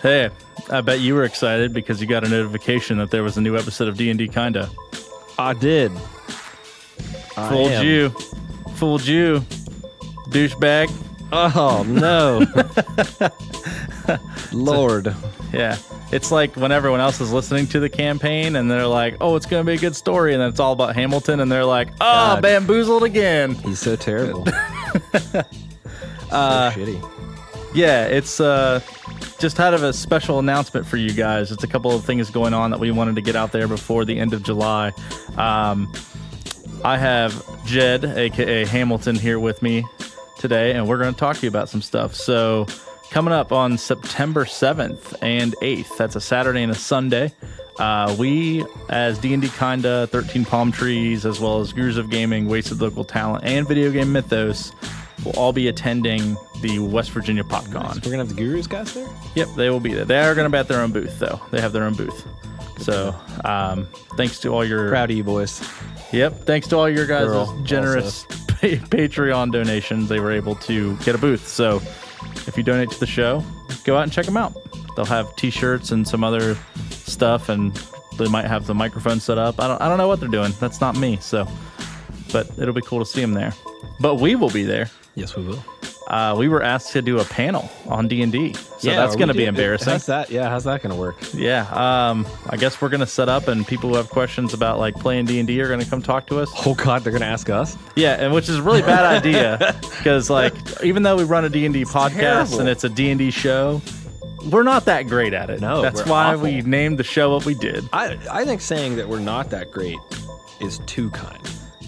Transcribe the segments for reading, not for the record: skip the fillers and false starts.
Hey, I bet you were excited because you got a notification that there was a new episode of D&D Kinda. I did. Fooled you, douchebag. Oh, no. Lord. Yeah, it's like when everyone else is listening to the campaign and they're like, oh, it's going to be a good story. And then it's all about Hamilton and they're like, oh, God. bamboozled again. He's so terrible. So shitty. Yeah, it's just out of a special announcement for you guys. It's a couple of things going on that we wanted to get out there before the end of July. I have Jed, a.k.a. Hamilton, here with me today, and we're going to talk to you about some stuff. So coming up on September 7th and 8th, that's a Saturday and a Sunday, we, as D&D Kinda, 13 Palm Trees, as well as Gurus of Gaming, Wasted Local Talent, and Video Game Mythos, will all be attending the West Virginia PopCon. Nice. We're going to have the Gurus guys there? Yep, they will be there. They are going to be at their own booth, though. They have their own booth. So, thanks to all your... Proud of you, boys. Yep, thanks to all your guys' Girl, generous Patreon donations, they were able to get a booth. So, if you donate to the show, go out and check them out. They'll have T-shirts and some other stuff, and they might have the microphone set up. I don't know what they're doing. That's not me. So, but it'll be cool to see them there. But we will be there. Yes, we will. We were asked to do a panel on D&D, so that's going to be embarrassing. How's that going to work? Yeah, I guess we're going to set up, and people who have questions about like playing D&D are going to come talk to us. Oh God, they're going to ask us? Yeah, and which is a really bad idea because like even though we run a D&D podcast terrible. and it's a D&D show, we're not that great at it. No, that's we're why awful. we named the show what we did. I think saying that we're not that great is too kind.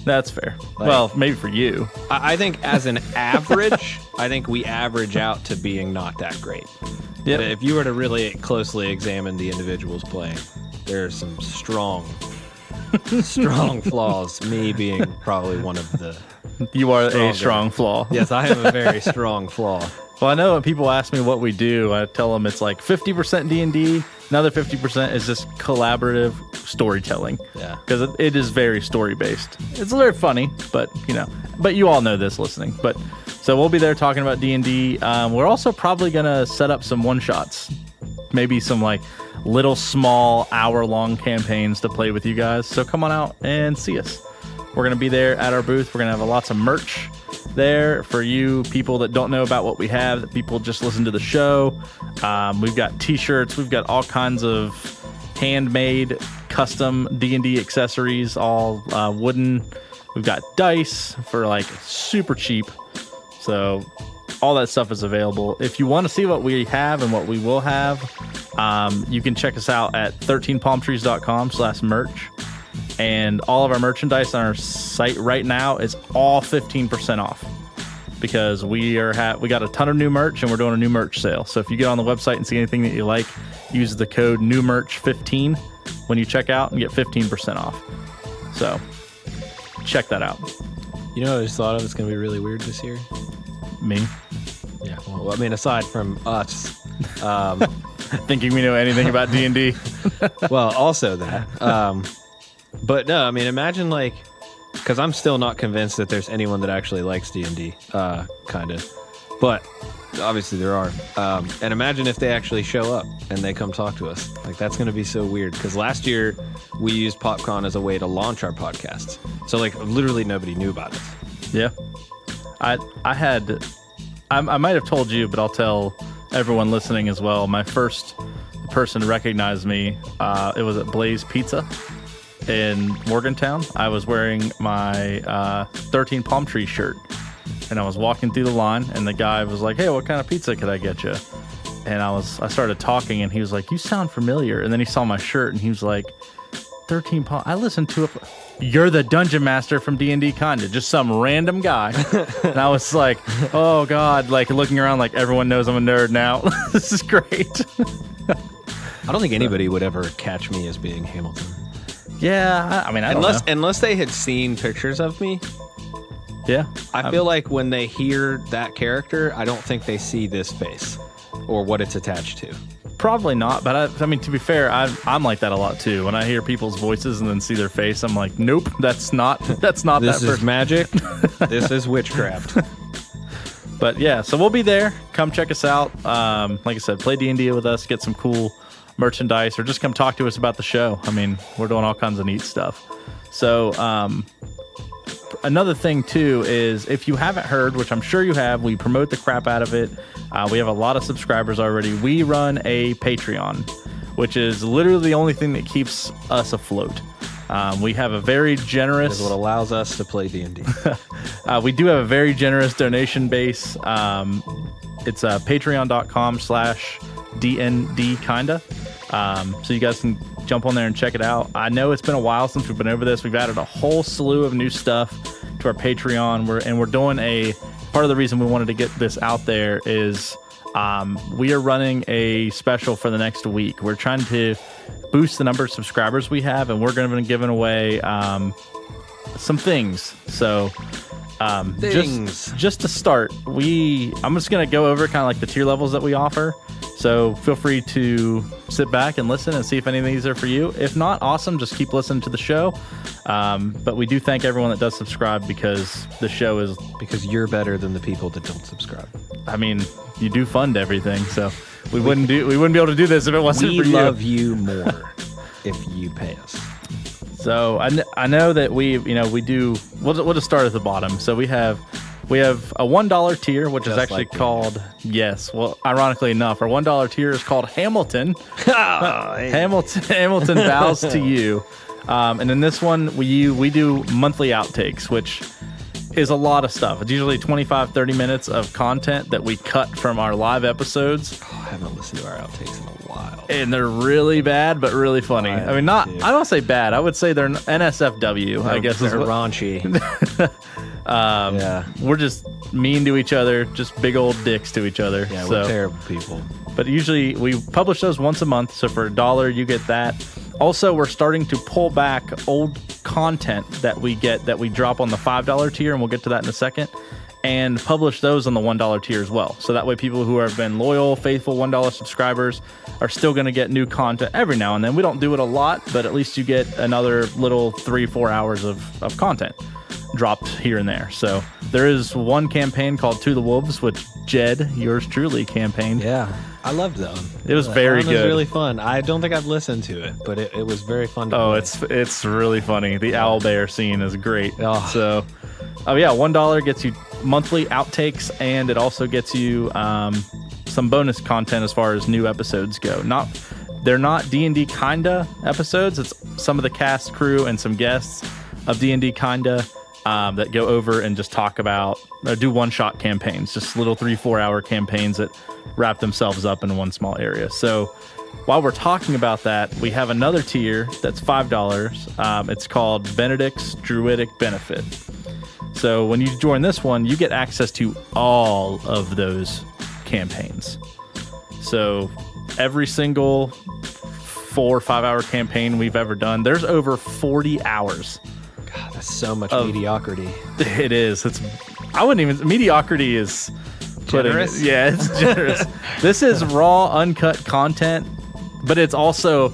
That's fair. Like- Well, maybe for you. I think as an average, I think we average out to being not that great. Yep. But if you were to really closely examine the individuals playing, there are some strong flaws. Me being probably one of the... You are a Stronger. strong flaw. Yes, I am a very strong flaw. Well, I know when people ask me what we do, I tell them it's like 50% D&D, another 50% is just collaborative storytelling. Yeah. Because it is very story-based. It's very funny, but, but you all know this listening. But so we'll be there talking about D&D. We're also probably going to set up some one-shots, maybe some like little small hour-long campaigns to play with you guys. So come on out and see us. We're going to be there at our booth. We're going to have lots of merch there for you people that don't know about what we have, that people just listen to the show. We've got T-shirts. We've got all kinds of handmade, custom D&D accessories, all wooden. We've got dice for like super cheap. So all that stuff is available. If you want to see what we have and what we will have, you can check us out at 13palmtrees.com/merch. And all of our merchandise on our site right now is all 15% off because we got a ton of new merch and we're doing a new merch sale. So if you get on the website and see anything that you like, use the code NEWMERCH15 when you check out and get 15% off. So check that out. You know what I just thought of? It's going to be really weird this year. Me Yeah. Well, I mean, aside from us, thinking we know anything about D&D. well, also that. But no, I mean, imagine like, because I'm still not convinced that there's anyone that actually likes D&D, kind of. But obviously there are. And imagine if they actually show up and they come talk to us. Like, that's going to be so weird. Because last year we used PopCon as a way to launch our podcasts. So like literally nobody knew about it. Yeah. I might have told you, but I'll tell everyone listening as well. My first person recognized me. It was at Blaze Pizza in Morgantown. I was wearing my 13 Palm Tree shirt, and I was walking through the line, and the guy was like, "Hey, what kind of pizza could I get you?" And I started talking, and he was like, "You sound familiar." And then he saw my shirt, and he was like, 13 Palm. I listened to it. You're the dungeon master from D&D Kinda, just some random guy. And I was like, oh God, like looking around like everyone knows I'm a nerd now. This is great. I don't think anybody would ever catch me as being Hamilton. Yeah, I mean, I don't know. Unless they had seen pictures of me. Yeah. I feel like when they hear that character, I don't think they see this face or what it's attached to. Probably not, but I mean, to be fair, I'm like that a lot too. When I hear people's voices and then see their face, I'm like, nope, that's not This that is person. magic. This is witchcraft. But yeah, so we'll be there. Come check us out. Like I said, play D&D with us, get some cool merchandise, or just come talk to us about the show. I mean, we're doing all kinds of neat stuff. So another thing too is, if you haven't heard, which I'm sure you have, we promote the crap out of it. We have a lot of subscribers already. We run a Patreon, which is literally the only thing that keeps us afloat. We have a very generous... Is what allows us to play D&D. We do have a very generous donation base. It's patreon.com/DND kinda. So you guys can jump on there and check it out. I know it's been a while since we've been over this. We've added a whole slew of new stuff to our Patreon. We're doing part of the reason we wanted to get this out there is we are running a special for the next week. We're trying to boost the number of subscribers we have, and we're going to be giving away some things. So just to start, I'm just going to go over kind of like the tier levels that we offer. So feel free to sit back and listen and see if any of these are for you. If not, awesome. Just keep listening to the show. But we do thank everyone that does subscribe, because the show is... Because you're better than the people that don't subscribe. I mean, you do fund everything, so we wouldn't be able to do this if it wasn't for you. We love you more if you pay us. So I know that we do. We'll just start at the bottom. So we have a $1 tier, which Just is actually like called ironically enough, our $1 tier is called Hamilton. Hamilton bows to you. And in this one, we do monthly outtakes, which is a lot of stuff. It's usually 25-30 minutes of content that we cut from our live episodes. I haven't listened to our outtakes in a while. And they're really bad, but really funny. I mean, I don't say bad. I would say they're NSFW, I guess. They're raunchy. We're just mean to each other, just big old dicks to each other. Yeah, we're terrible people. But usually we publish those once a month. So for $1, you get that. Also, we're starting to pull back old content that we drop on the $5 tier, and we'll get to that in a second, and publish those on the $1 tier as well. So that way people who have been loyal, faithful $1 subscribers are still going to get new content every now and then. We don't do it a lot, but at least you get another little 3-4 hours of content dropped here and there. So there is one campaign called To the Wolves, which Jed, yours truly, campaigned. Yeah, I loved that one. It was very good. It was really fun. I don't think I've listened to it, but it was very fun to play. It's really funny. The owlbear scene is great. Oh. So, $1 gets you monthly outtakes, and it also gets you some bonus content as far as new episodes go. They're not D&D kinda episodes. It's some of the cast, crew, and some guests of D&D kinda that go over and just talk about, or do one-shot campaigns, just little 3-4 hour campaigns that wrap themselves up in one small area. So while we're talking about that, we have another tier that's $5. It's called Benedict's Druidic Benefit. So when you join this one, you get access to all of those campaigns. So every single 4 or 5 hour campaign we've ever done, there's over 40 hours. God, that's so much mediocrity. It is. Mediocrity is generous. It's generous. This is raw, uncut content, but it's also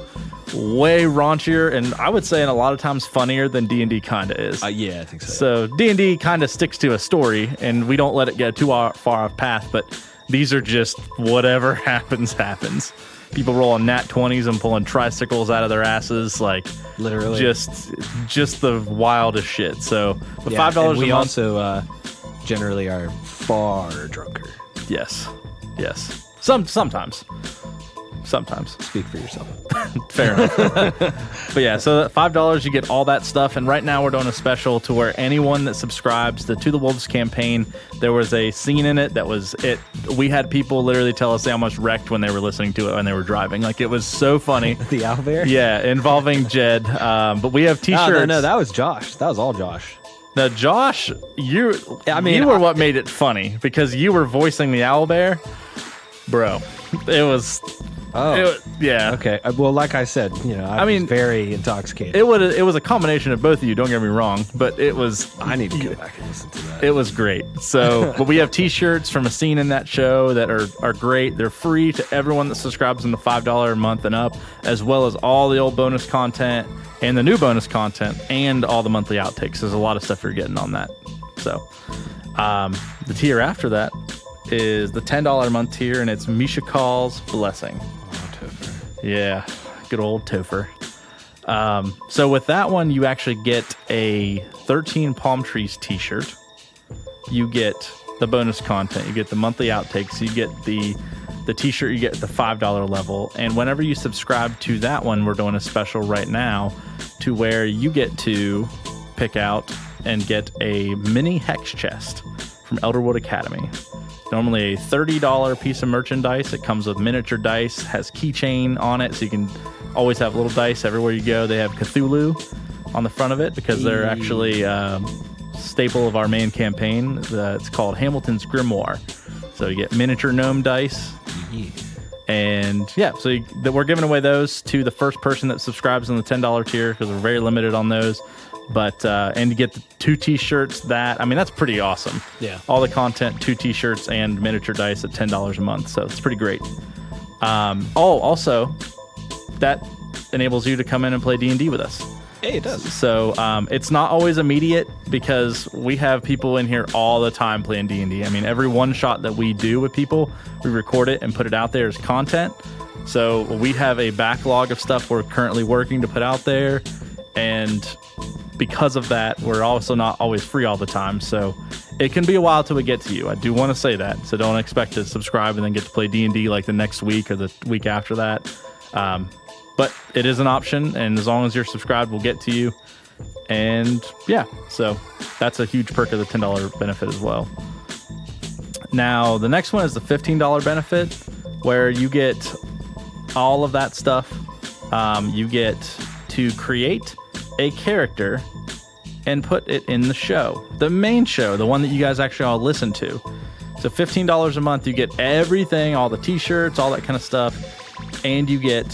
way raunchier, and I would say in a lot of times funnier than D&D kinda is. Yeah, I think so. So D&D kinda sticks to a story, and we don't let it get too far off path, but these are just whatever happens. People rolling nat 20s and pulling tricycles out of their asses, like literally just the wildest shit. So the $5 a month. We also generally are far drunker. Yes. Sometimes. Speak for yourself. Fair enough. But yeah, so $5 you get all that stuff, and right now we're doing a special to where anyone that subscribes to the Wolves campaign, there was a scene in it that was it. We had people literally tell us they almost wrecked when they were listening to it when they were driving. Like, it was so funny. The owlbear? Yeah, involving Jed. But we have t-shirts. No, that was Josh. That was all Josh. Now, Josh, you were what made it funny, because you were voicing the owlbear. Bro, it was... yeah. Okay. Well, like I said, I was very intoxicated. It was a combination of both of you. Don't get me wrong, but it was. I need to go back and listen to that. It was great. So, but we have T-shirts from a scene in that show that are great. They're free to everyone that subscribes in the $5 a month and up, as well as all the old bonus content and the new bonus content and all the monthly outtakes. There's a lot of stuff you're getting on that. So, the tier after that is the $10 a month tier, and it's Misha Call's Blessing. Oh, Topher. Yeah, good old Topher. So with that one, you actually get a 13 Palm Trees t-shirt. You get the bonus content. You get the monthly outtakes. You get the t-shirt you get at the $5 level. And whenever you subscribe to that one, we're doing a special right now to where you get to pick out and get a mini hex chest from Elderwood Academy. Normally a $30 piece of merchandise. It comes with miniature dice, has keychain on it, so you can always have little dice everywhere you go. They have Cthulhu on the front of it because they're actually staple of our main campaign. It's called Hamilton's Grimoire. So you get miniature gnome dice. Yeah. And yeah, so we're giving away those to the first person that subscribes in the $10 tier because we're very limited on those. But and you get the 2 t-shirts that's pretty awesome. Yeah. All the content, 2 t-shirts and miniature dice at $10 a month. So it's pretty great. Also, that enables you to come in and play D&D with us. Hey, it does. So it's not always immediate because we have people in here all the time playing D&D. I mean, every one shot that we do with people, we record it and put it out there as content. So we have a backlog of stuff we're currently working to put out there. And because of that, we're also not always free all the time. So it can be a while till we get to you. I do want to say that. So don't expect to subscribe and then get to play D&D like the next week or the week after that. But it is an option, and as long as you're subscribed, we'll get to you. And yeah, so that's a huge perk of the $10 benefit as well. Now, the next one is the $15 benefit, where you get all of that stuff. You get to create a character and put it in the show, the main show, the one that you guys actually all listen to. So $15 a month, you get everything, all the t-shirts, all that kind of stuff, and you get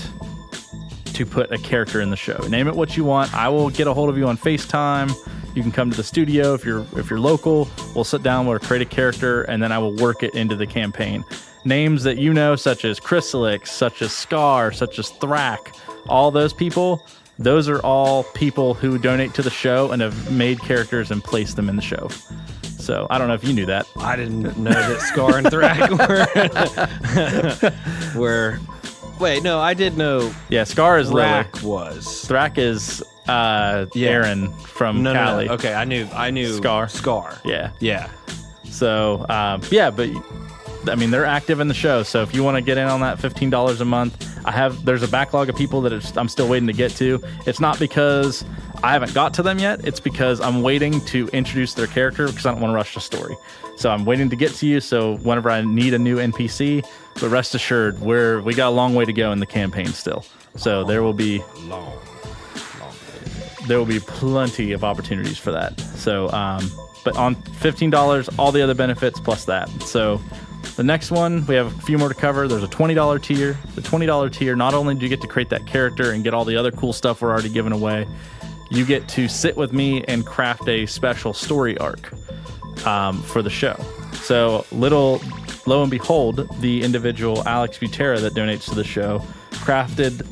to put a character in the show. Name it what you want. I will get a hold of you on FaceTime. You can come to the studio if you're local. We'll sit down, we'll create a character, and then I will work it into the campaign. Names that you know, such as Chrysalix, such as Scar, such as Thrak, all those people, those are all people who donate to the show and have made characters and placed them in the show. So I don't know if you knew that. I didn't know that Scar and Thrak were Wait, no, I did know. Yeah, Scar is Lily. Thrak was. Thrak is Aaron from Cali. No. Okay, I knew Scar. Yeah. So but I mean, they're active in the show. So if you want to get in on that $15 a month, there's a backlog of people that I'm still waiting to get to. It's not because I haven't got to them yet. It's because I'm waiting to introduce their character because I don't want to rush the story. So I'm waiting to get to you. So whenever I need a new NPC, but rest assured, we got a long way to go in the campaign still. So there will be plenty of opportunities for that. So, but on $15, all the other benefits plus that. So the next one, we have a few more to cover. There's a $20 tier. The $20 tier, not only do you get to create that character and get all the other cool stuff we're already giving away, you get to sit with me and craft a special story arc for the show. So lo and behold, the individual Alex Butera that donates to the show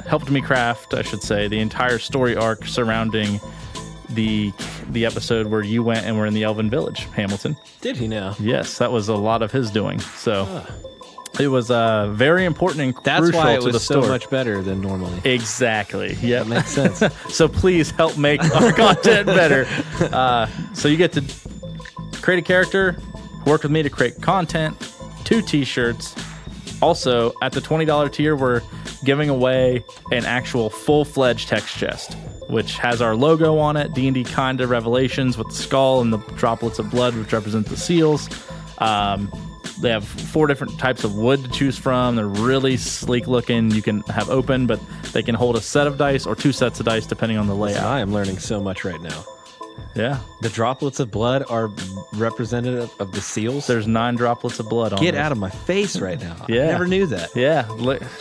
helped me craft, I should say, the entire story arc surrounding the episode where you went and were in the Elven Village, Hamilton. Did he now? Yes, that was a lot of his doing. So it was very important and crucial That's why it to the was story. so much better than normally. Exactly. Yeah, That makes sense. So please help make our content better. So you get to create a character, work with me to create content, 2 t-shirts. Also, at the $20 tier, we're giving away an actual full-fledged text chest, which has our logo on it, D&D Kinda Revelations with the skull and the droplets of blood, which represent the seals. They have 4 different types of wood to choose from. They're really sleek looking. You can have open, but they can hold a set of dice or 2 sets of dice, depending on the layout. I am learning so much right now. Yeah. The droplets of blood are representative of the seals? There's 9 droplets of blood on Get those. out of my face right now. Yeah. I never knew that. Yeah.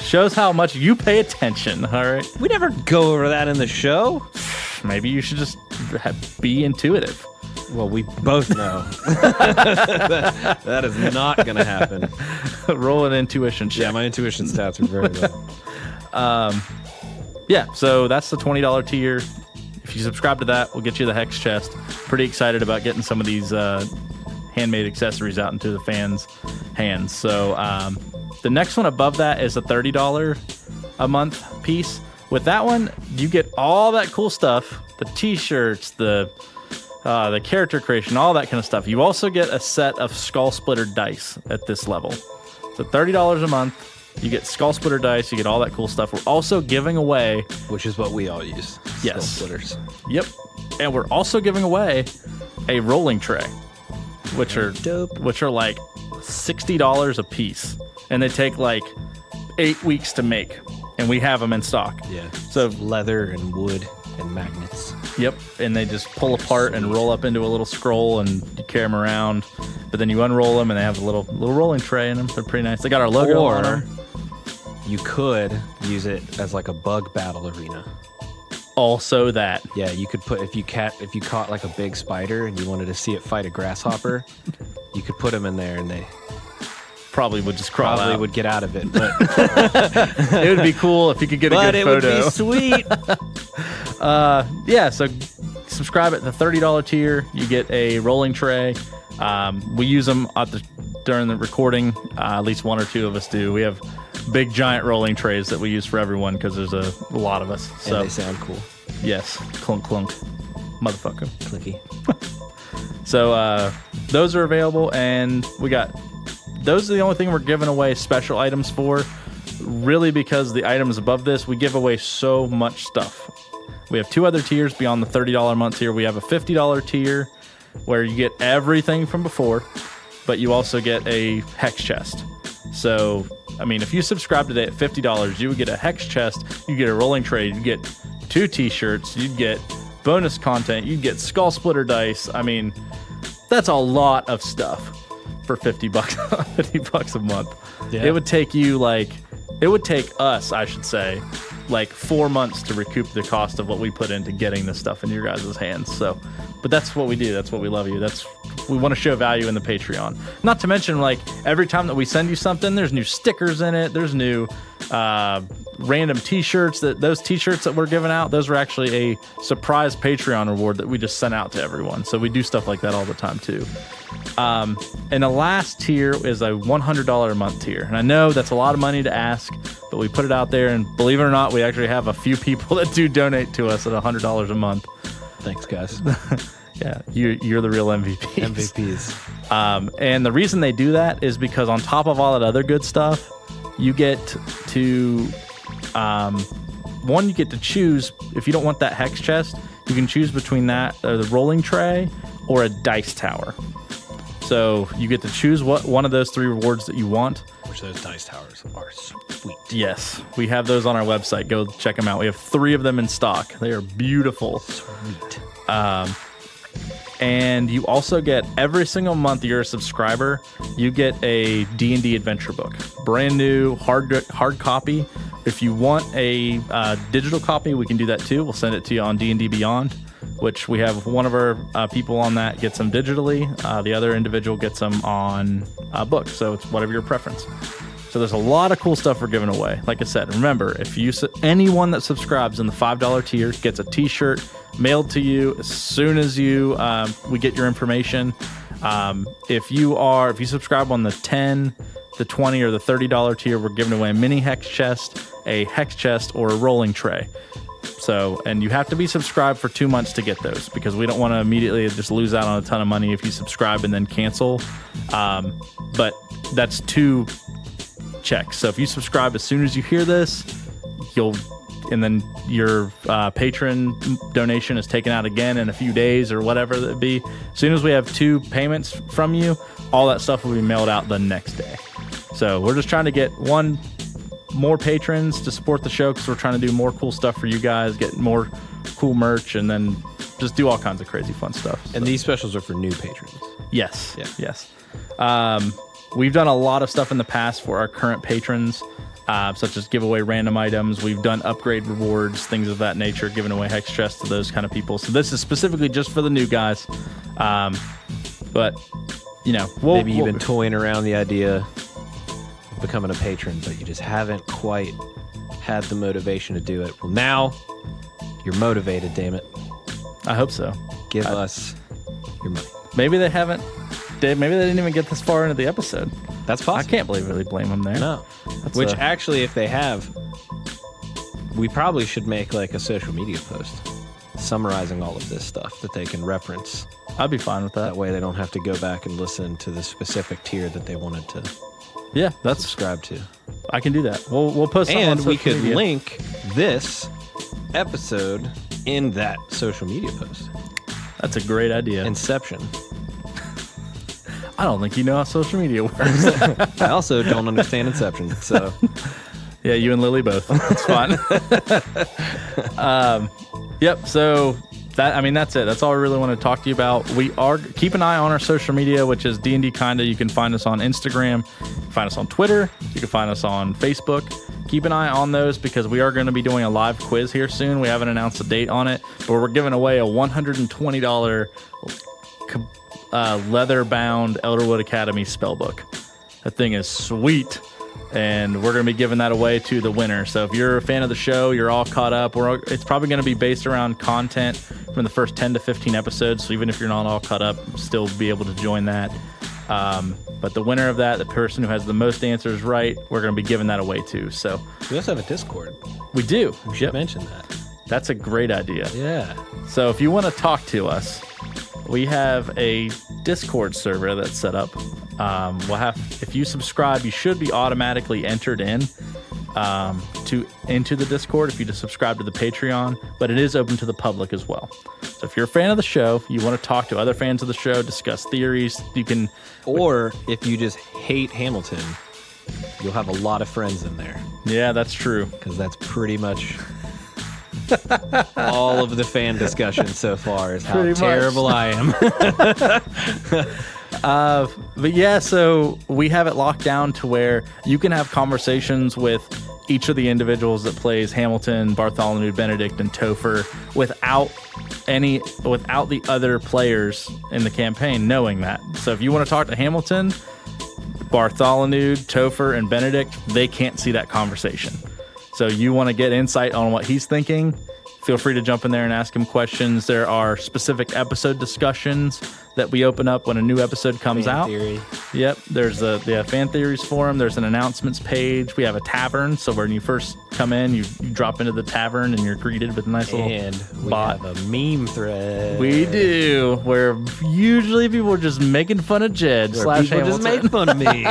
Shows how much you pay attention, all right? We never go over that in the show. Maybe you should just be intuitive. Well, we both know. that is not going to happen. Roll an intuition check. Yeah, my intuition stats are very low. Yeah, so that's the $20 tier. If you subscribe to that, we'll get you the Hex chest. Pretty excited about getting some of these handmade accessories out into the fans' hands. So the next one above that is a $30 a month piece. With that one, you get all that cool stuff, the t-shirts, the character creation, all that kind of stuff. You also get a set of Skull Splitter dice at this level. So $30 a month. You get Skull Splitter dice. You get all that cool stuff. We're also giving away... Which is what we all use. Yes. Skull Splitters. Yep. And we're also giving away a rolling tray, which are dope. Which are like $60 a piece. And they take like 8 weeks to make. And we have them in stock. Yeah. So leather and wood and magnets. Yep. And they just pull apart and roll up into a little scroll, and you carry them around. But then you unroll them, and they have a little rolling tray in them. They're pretty nice. They got our logo on them. You could use it as like a bug battle arena. Also that. Yeah, you could put if you caught like a big spider and you wanted to see it fight a grasshopper, you could put them in there, and they probably would just crawl probably out. would get out of it. But it would be cool if you could get a good photo. But it would be sweet. Yeah, so subscribe at the $30 tier. You get a rolling tray. We use them during the recording. At least one or two of us do. We have big giant rolling trays that we use for everyone because there's a lot of us. So And they sound cool. yes, clunk clunk, motherfucker. Clicky. So those are available, and those are the only thing we're giving away special items for. Really, because the items above this, we give away so much stuff. We have two other tiers beyond the $30 a month tier. We have a $50 tier where you get everything from before, but you also get a hex chest. So, I mean, if you subscribe today at $50, you would get a hex chest, you get a rolling tray, you get 2 t-shirts, you'd get bonus content, you'd get Skull Splitter dice. I mean, that's a lot of stuff for $50 $50 a month. Yeah. It would take us, I should say, like 4 months to recoup the cost of what we put into getting this stuff in your guys' hands. So, but that's what we do. That's what we love you. We want to show value in the Patreon. Not to mention, like, every time that we send you something, there's new stickers in it. There's new random t-shirts. Those t-shirts that we're giving out, those were actually a surprise Patreon reward that we just sent out to everyone. So we do stuff like that all the time too. And the last tier is a $100 a month tier. And I know that's a lot of money to ask, but we put it out there, and believe it or not, we actually have a few people that do donate to us at $100 a month. Thanks, guys. Yeah, you're the real MVPs. MVPs. And the reason they do that is because on top of all that other good stuff, you get to you get to choose. If you don't want that hex chest, you can choose between that or the rolling tray or a dice tower. So you get to choose what one of those 3 rewards that you want. Which those dice towers are sweet. Yes, we have those on our website. Go check them out. We have 3 of them in stock. They are beautiful. Sweet. And you also get, every single month you're a subscriber, you get a D&D adventure book. Brand new, hard copy. If you want a digital copy, we can do that too. We'll send it to you on D&D Beyond, which we have one of our people on that gets them digitally. The other individual gets them on book. So it's whatever your preference. So there's a lot of cool stuff we're giving away. Like I said, remember, if anyone that subscribes in the $5 tier gets a t-shirt mailed to you as soon as we get your information. If you subscribe on the 10, the 20, or the $30 tier, we're giving away a mini hex chest, a hex chest, or a rolling tray. So, and you have to be subscribed for 2 months to get those, because we don't want to immediately just lose out on a ton of money if you subscribe and then cancel. But that's 2 checks. So if you subscribe as soon as you hear this, and then your patron donation is taken out again in a few days or whatever that be. As soon as we have 2 payments from you, all that stuff will be mailed out the next day. So we're just trying to get more patrons to support the show, because we're trying to do more cool stuff for you guys, get more cool merch, and then just do all kinds of crazy fun stuff. And these specials are for new patrons. Yes. Yeah. Yes. We've done a lot of stuff in the past for our current patrons, such as give away random items. We've done upgrade rewards, things of that nature, giving away hex chests to those kind of people. So this is specifically just for the new guys. But, maybe you've been toying around the idea of becoming a patron, but you just haven't quite had the motivation to do it. Well, now you're motivated, damn it. I hope so. Give us your money. Maybe they haven't Dave, maybe they didn't even get this far into the episode. That's possible. I can't believe really blame them there. No. That's Which actually, if they have, we probably should make like a social media post summarizing all of this stuff that they can reference. I'd be fine with that. That way they don't have to go back and listen to the specific tier that they wanted to Yeah, that's subscribe to. I can do that. We'll post something And on we social could media. link this episode in that social media post. That's a great idea. Inception. I don't think you know how social media works. I also don't understand Inception, so Yeah, you and Lily both. It's fine. Yep. So that's it. That's all I really want to talk to you about. We are keep an eye on our social media, which is D&D Kinda. You can find us on Instagram, you can find us on Twitter, you can find us on Facebook. Keep an eye on those because we are going to be doing a live quiz here soon. We haven't announced a date on it, but we're giving away a $120 leather-bound Elderwood Academy spellbook. That thing is sweet. And we're going to be giving that away to the winner. So if you're a fan of the show, you're all caught up. It's probably going to be based around content from the first 10 to 15 episodes. So even if you're not all caught up, still be able to join that. But the winner of that, the person who has the most answers right, we're going to be giving that away too. So we also have a Discord. we do. We should mention that. That's a great idea. Yeah. So if you want to talk to us, we have a Discord server that's set up. If you subscribe, you should be automatically entered into the Discord if you just subscribe to the Patreon, but it is open to the public as well. So if you're a fan of the show, you want to talk to other fans of the show, discuss theories, you can. Or if you just hate Hamilton, you'll have a lot of friends in there Yeah, that's true. because that's pretty much all of the fan discussion so far is how Pretty much. terrible I am. But yeah, so we have it locked down to where you can have conversations with each of the individuals that plays Hamilton, Bartholomew, Benedict, and Topher without the other players in the campaign knowing that. So if you want to talk to Hamilton, Bartholomew, Topher, and Benedict, they can't see that conversation. So you want to get insight on what he's thinking, feel free to jump in there and ask him questions. There are specific episode discussions that we open up when a new episode comes Fan out. theory. Yep, there's the fan theories forum. There's an announcements page. We have a tavern, so when you first come in, you drop into the tavern and you're greeted with a nice little And we bot. have a meme thread. We do, where usually people are just making fun of Jed Where / people just Hamilton. made fun of me.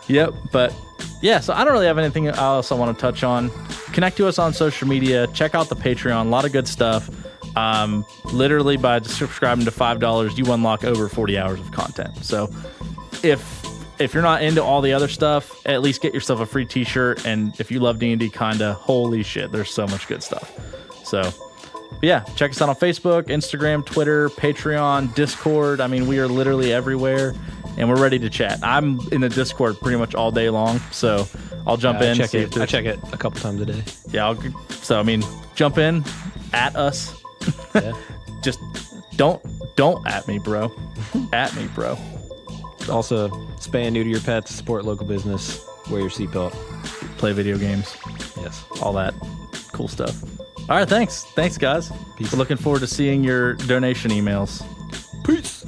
Yep, but yeah, so I don't really have anything else I want to touch on. Connect to us on social media. Check out the Patreon. A lot of good stuff. Literally by subscribing to $5, you unlock over 40 hours of content. So if you're not into all the other stuff, at least get yourself a free t-shirt. And if you love D&D Kinda, holy shit, there's so much good stuff. So yeah, check us out on Facebook, Instagram, Twitter, Patreon, Discord. I mean, we are literally everywhere. And we're ready to chat. I'm in the Discord pretty much all day long, so I'll jump in. check see it. if I there's- check it a couple times a day. Yeah, jump in, at us. Yeah. Just don't at me, bro. At me, bro. Also, spay and neuter your pets, support local business, wear your seatbelt. Play video games, Yes. all that cool stuff. All right, thanks, guys. Peace. We're looking forward to seeing your donation emails. Peace.